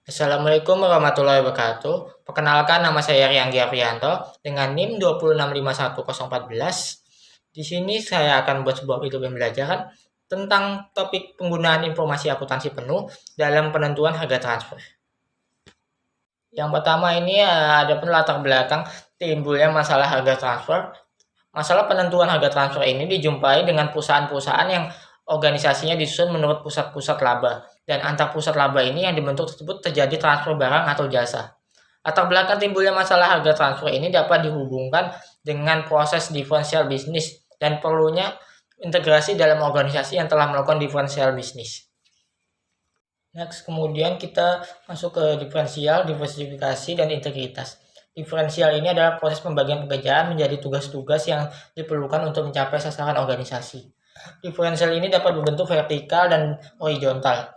Assalamualaikum warahmatullahi wabarakatuh. Perkenalkan, nama saya Riyanggi Aprianto dengan NIM 2651014. Di sini saya akan membuat sebuah video pembelajaran tentang topik penggunaan informasi akuntansi penuh dalam penentuan harga transfer. Yang pertama ini ada latar belakang timbulnya masalah harga transfer. Masalah penentuan harga transfer ini dijumpai dengan perusahaan-perusahaan yang organisasinya disusun menurut pusat-pusat laba, dan antar pusat laba ini yang dibentuk tersebut terjadi transfer barang atau jasa. Latar belakang timbulnya masalah harga transfer ini dapat dihubungkan dengan proses diferensial bisnis dan perlunya integrasi dalam organisasi yang telah melakukan diferensial bisnis. Next, kemudian kita masuk ke diferensial, diversifikasi, dan integritas. Diferensial ini adalah proses pembagian pekerjaan menjadi tugas-tugas yang diperlukan untuk mencapai sasaran organisasi. Diferensial ini dapat berbentuk vertikal dan horizontal.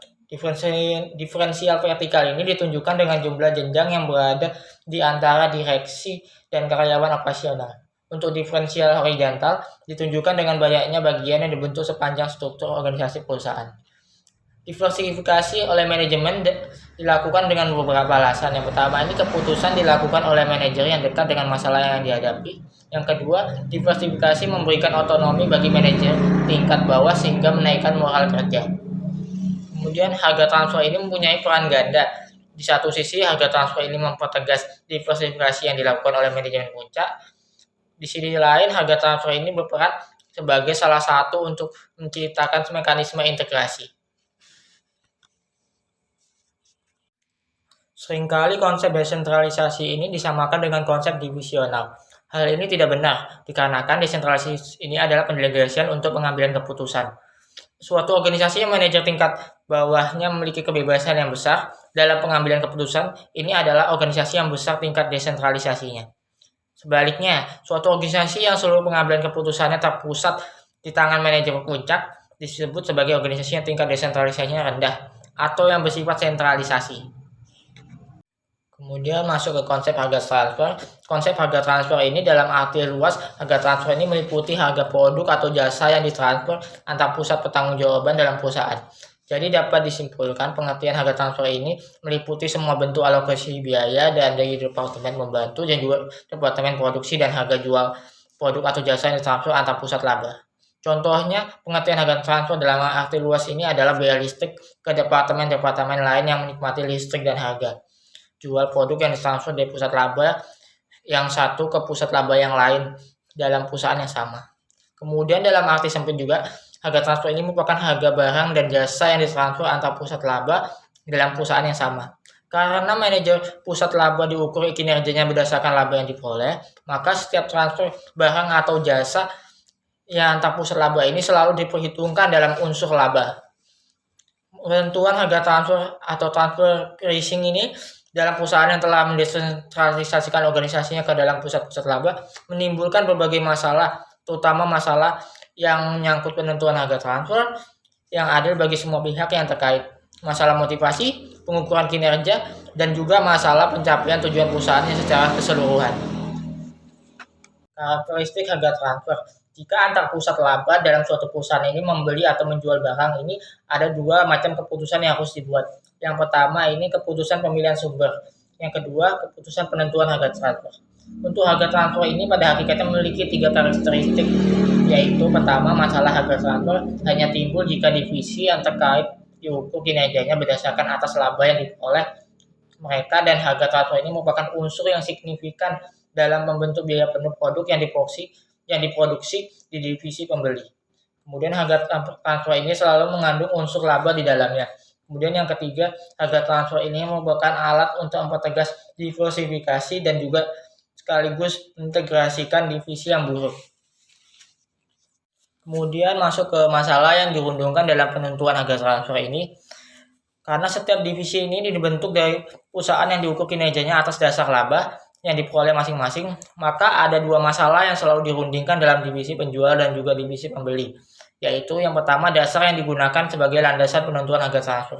Diferensial vertikal ini ditunjukkan dengan jumlah jenjang yang berada di antara direksi dan karyawan operasional. Untuk diferensial horizontal ditunjukkan dengan banyaknya bagian yang dibentuk sepanjang struktur organisasi perusahaan. Diversifikasi oleh manajemen dilakukan dengan beberapa alasan. Yang pertama, ini keputusan dilakukan oleh manajer yang dekat dengan masalah yang dihadapi. Yang kedua, diversifikasi memberikan otonomi bagi manajer tingkat bawah sehingga menaikkan moral kerja. Kemudian harga transfer ini mempunyai peran ganda. Di satu sisi, harga transfer ini mempertegas diversifikasi yang dilakukan oleh manajemen puncak. Di sisi lain, harga transfer ini berperan sebagai salah satu untuk menciptakan mekanisme integrasi. Seringkali konsep desentralisasi ini disamakan dengan konsep divisional. Hal ini tidak benar, dikarenakan desentralisasi ini adalah pendelegasian untuk pengambilan keputusan. Suatu organisasi yang manajer tingkat bawahnya memiliki kebebasan yang besar dalam pengambilan keputusan, ini adalah organisasi yang besar tingkat desentralisasinya. Sebaliknya, suatu organisasi yang seluruh pengambilan keputusannya terpusat di tangan manajer puncak disebut sebagai organisasi yang tingkat desentralisasinya rendah atau yang bersifat sentralisasi. Kemudian masuk ke konsep harga transfer. Konsep harga transfer ini dalam arti luas, harga transfer ini meliputi harga produk atau jasa yang ditransfer antar pusat pertanggungjawaban dalam perusahaan. Jadi dapat disimpulkan pengertian harga transfer ini meliputi semua bentuk alokasi biaya dan dari departemen membantu dan juga departemen produksi dan harga jual produk atau jasa yang ditransfer antar pusat laba. Contohnya, pengertian harga transfer dalam arti luas ini adalah biaya listrik ke departemen-departemen lain yang menikmati listrik dan harga jual produk yang ditransfer dari pusat laba yang satu ke pusat laba yang lain dalam perusahaan yang sama. Kemudian dalam arti sempit juga, harga transfer ini merupakan harga barang dan jasa yang ditransfer antar pusat laba dalam perusahaan yang sama. Karena manajer pusat laba diukur kinerjanya berdasarkan laba yang diperoleh, maka setiap transfer barang atau jasa yang antar pusat laba ini selalu diperhitungkan dalam unsur laba. Penentuan harga transfer atau transfer pricing ini dalam perusahaan yang telah mendesentralisasikan organisasinya ke dalam pusat-pusat laba menimbulkan berbagai masalah, terutama masalah yang menyangkut penentuan harga transfer yang adil bagi semua pihak yang terkait, masalah motivasi, pengukuran kinerja, dan juga masalah pencapaian tujuan perusahaannya secara keseluruhan. Karakteristik harga transfer. Jika antar pusat laba dalam suatu perusahaan ini membeli atau menjual barang ini, ada dua macam keputusan yang harus dibuat. Yang pertama ini keputusan pemilihan sumber. Yang kedua, keputusan penentuan harga transfer. Untuk harga transfer ini pada hakikatnya memiliki tiga karakteristik, yaitu pertama, masalah harga transfer hanya timbul jika divisi yang terkait diukur kinerjanya berdasarkan atas laba yang diperoleh mereka, dan harga transfer ini merupakan unsur yang signifikan dalam membentuk biaya penuh produk yang diproduksi di divisi pembeli. Kemudian harga transfer ini selalu mengandung unsur laba di dalamnya. Kemudian yang ketiga, harga transfer ini merupakan alat untuk mempertegas diversifikasi dan juga sekaligus integrasikan divisi yang buruk. Kemudian masuk ke masalah yang dirundungkan dalam penentuan harga transfer ini. Karena setiap divisi ini dibentuk dari perusahaan yang diukur kinerjanya atas dasar laba, yang diperoleh masing-masing, maka ada dua masalah yang selalu dirundingkan dalam divisi penjual dan juga divisi pembeli, yaitu yang pertama dasar yang digunakan sebagai landasan penentuan harga transfer.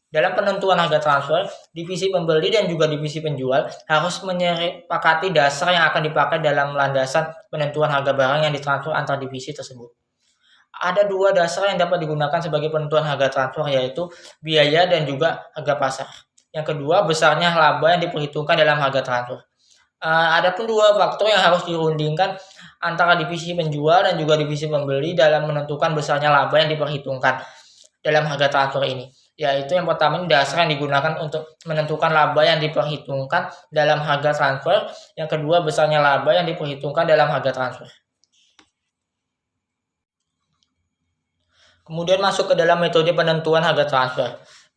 Dalam penentuan harga transfer, divisi pembeli dan juga divisi penjual harus menyepakati dasar yang akan dipakai dalam landasan penentuan harga barang yang ditransfer antar divisi tersebut. Ada dua dasar yang dapat digunakan sebagai penentuan harga transfer, yaitu biaya dan juga harga pasar. Yang kedua, besarnya laba yang diperhitungkan dalam harga transfer. Adapun dua faktor yang harus dirundingkan antara divisi penjual dan juga divisi pembeli dalam menentukan besarnya laba yang diperhitungkan dalam harga transfer ini, yaitu yang pertama dasar yang digunakan untuk menentukan laba yang diperhitungkan dalam harga transfer. Yang kedua, besarnya laba yang diperhitungkan dalam harga transfer. Kemudian masuk ke dalam metode penentuan harga transfer.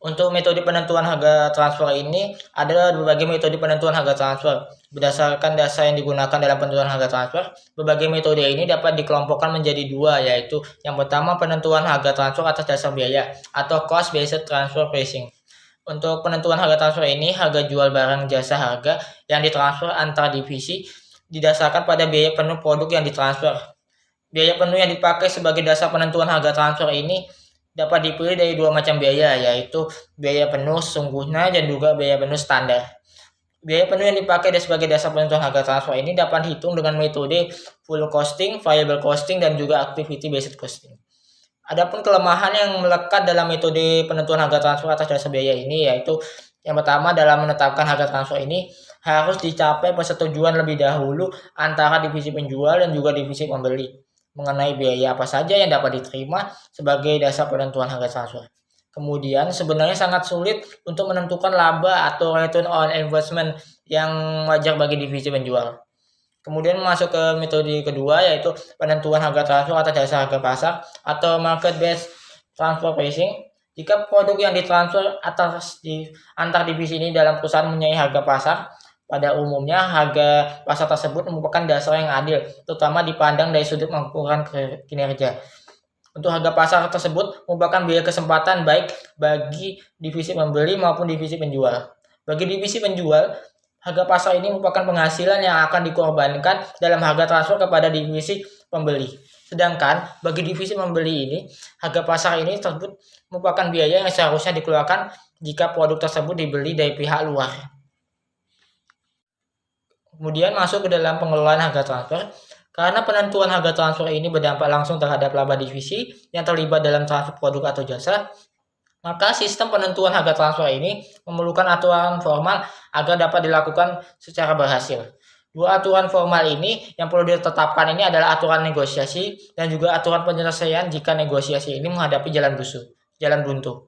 Untuk metode penentuan harga transfer ini ada berbagai metode penentuan harga transfer. Berdasarkan dasar yang digunakan dalam penentuan harga transfer, berbagai metode ini dapat dikelompokkan menjadi dua, yaitu yang pertama penentuan harga transfer atas dasar biaya atau cost based transfer pricing. Untuk penentuan harga transfer ini, harga jual barang jasa harga yang ditransfer antar divisi didasarkan pada biaya penuh produk yang ditransfer. Biaya penuh yang dipakai sebagai dasar penentuan harga transfer ini dapat dipilih dari dua macam biaya, yaitu biaya penuh sesungguhnya dan juga biaya penuh standar. Biaya penuh yang dipakai sebagai dasar penentuan harga transfer ini dapat dihitung dengan metode full costing, variable costing, dan juga activity based costing. Adapun kelemahan yang melekat dalam metode penentuan harga transfer atas dasar biaya ini, yaitu yang pertama, dalam menetapkan harga transfer ini harus dicapai persetujuan lebih dahulu antara divisi penjual dan juga divisi pembeli mengenai biaya apa saja yang dapat diterima sebagai dasar penentuan harga transfer. Kemudian sebenarnya sangat sulit untuk menentukan laba atau return on investment yang wajar bagi divisi penjual. Kemudian masuk ke metode kedua, yaitu penentuan harga transfer atas dasar harga pasar atau market based transfer pricing. Jika produk yang ditransfer antar divisi ini dalam perusahaan mempunyai harga pasar, pada umumnya harga pasar tersebut merupakan dasar yang adil, terutama dipandang dari sudut pengukuran kinerja. Untuk harga pasar tersebut merupakan biaya kesempatan baik bagi divisi pembeli maupun divisi penjual. Bagi divisi penjual, harga pasar ini merupakan penghasilan yang akan dikorbankan dalam harga transfer kepada divisi pembeli. Sedangkan bagi divisi pembeli ini, harga pasar ini tersebut merupakan biaya yang seharusnya dikeluarkan jika produk tersebut dibeli dari pihak luar. Kemudian masuk ke dalam pengelolaan harga transfer. Karena penentuan harga transfer ini berdampak langsung terhadap laba divisi yang terlibat dalam transfer produk atau jasa, maka sistem penentuan harga transfer ini memerlukan aturan formal agar dapat dilakukan secara berhasil. Dua aturan formal ini yang perlu ditetapkan ini adalah aturan negosiasi dan juga aturan penyelesaian jika negosiasi ini menghadapi jalan buntu.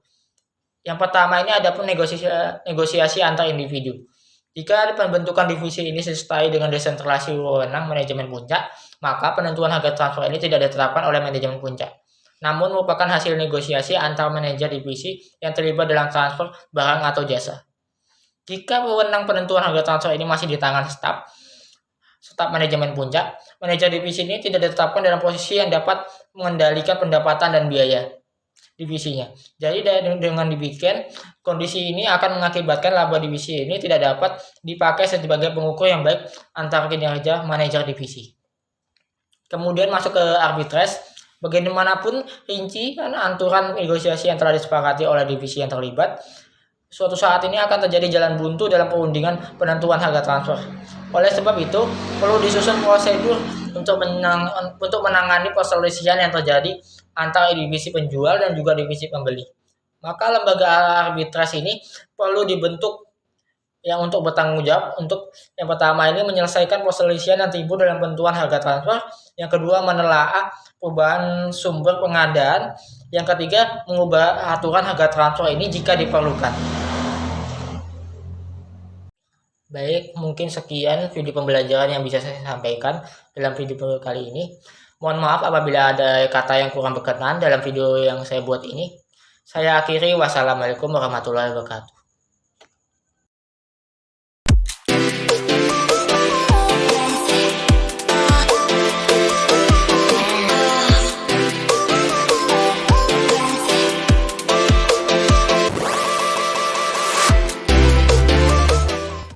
Yang pertama ini ada pun negosiasi antar individu. Jika pembentukan divisi ini disertai dengan desentralisasi wewenang manajemen puncak, maka penentuan harga transfer ini tidak ditetapkan oleh manajemen puncak, namun merupakan hasil negosiasi antar manajer divisi yang terlibat dalam transfer barang atau jasa. Jika wewenang penentuan harga transfer ini masih di tangan staf manajemen puncak, manajer divisi ini tidak ditetapkan dalam posisi yang dapat mengendalikan pendapatan dan biaya divisinya. Jadi dengan demikian, kondisi ini akan mengakibatkan laba divisi ini tidak dapat dipakai sebagai pengukur yang baik antara kinerja manajer divisi. Kemudian masuk ke arbitrase. Bagaimanapun rinci dan aturan negosiasi yang telah disepakati oleh divisi yang terlibat, suatu saat ini akan terjadi jalan buntu dalam perundingan penentuan harga transfer. Oleh sebab itu, perlu disusun prosedur untuk menangani perselisihan yang terjadi antara divisi penjual dan juga divisi pembeli. Maka lembaga arbitrase ini perlu dibentuk yang untuk bertanggung jawab untuk yang pertama ini menyelesaikan perselisihan yang timbul dalam penentuan harga transfer, yang kedua menelaah perubahan sumber pengadaan, yang ketiga mengubah aturan harga transfer ini jika diperlukan. Baik, mungkin sekian video pembelajaran yang bisa saya sampaikan dalam video kali ini. Mohon maaf apabila ada kata yang kurang berkenan dalam video yang saya buat ini. Saya akhiri, wassalamualaikum warahmatullahi wabarakatuh.